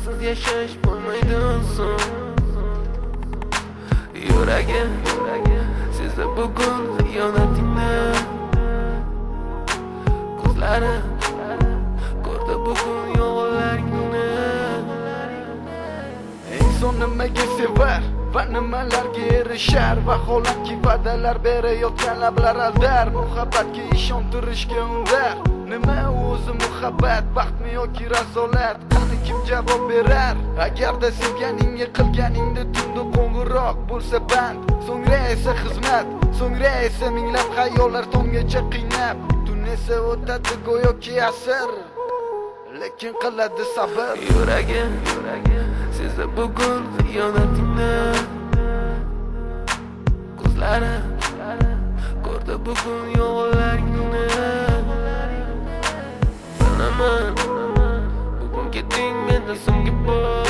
sensiz yashash bo'lmaydi so'ng. Yuragim sezdi bugun xiyonatingni, ko'zlarim ko'rdi bugun yolg'onlaringni. Inson nimaga sevar va nimalarga erishar, vaholanki va'dalar berayotgan lablar aldar. Muhabbatga ishontirishga undar. Nima o'zi muhabbat, baxtmi yoki razolat? Qani kim javob berar? Agarda sevganingga qilganingda tunda qo'ng'iroq bo'lsa band, so'ngra esa xizmat, so'ngra esa minglab xayollar tonggacha qiynab. Tun esa o'tadi go'yoki asr, lekin qiladi sabr. Yuragim sezdi bugun xiyonatingni, ko'zlarim ko'rdi bugun yolg'onlaringni. Bilaman bugun ketding mendan so'nggi bor.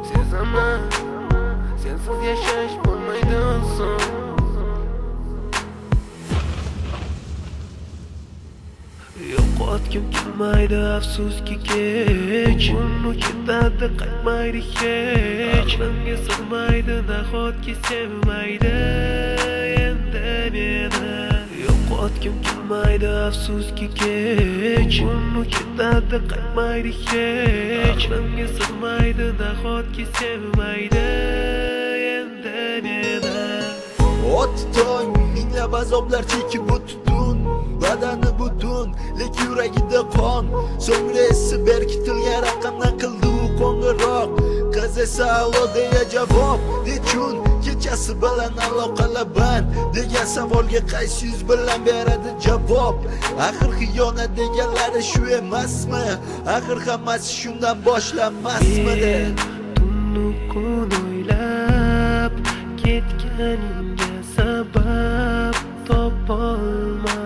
Sezaman sensiz yashash bo'lmaydi so'ng. Yo'qotgim kelmaydi afsuski kech, uni ketadi qaytmaydi hech. Menga sig'maydi nahotki sevmaydi endi meni. Yo'qotgim kelmaydi afsuski kech, uni ketadi qaytmaydi hech. Menga sig'maydi nahotki sevmaydi endi meni. Ot tong minglab azoblar chekib o'tdun, badani butun, lek yuragida qon. So'ngra esi berkitilgan raqamdan qildi u qo'ng'iroq. Qiz esa allo deya javob. Nechun kechasi bilan aloqalar band degan savolga qaysi yuz bilan beradi javob? Axir xiyonat deganlari shu emasmi? Axir hammasi shundan boshlanmasmidi? Tunni kun o'ylab ketganingga sabab topolmadim.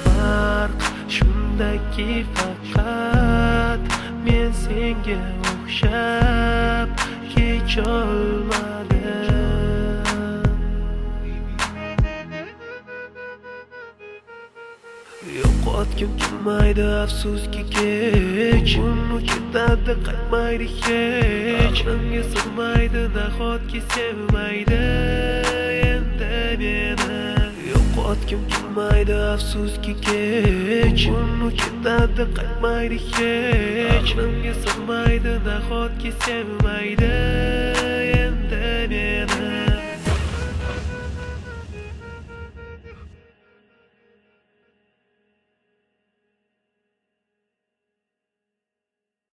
Farq shundaki faqat men senga o'xshab kecholmadim. Yo'qotgim kelmaydi afsuski kech, uni ketadi qaytmaydi hech. Menga sig'maydi nahotki sevmaydi endi meni. Yo'qotgim kelmaydi afsuski kech, uni ketadi qaytmaydi hech. Menga sig'maydi nahotki sevmaydi endi meni.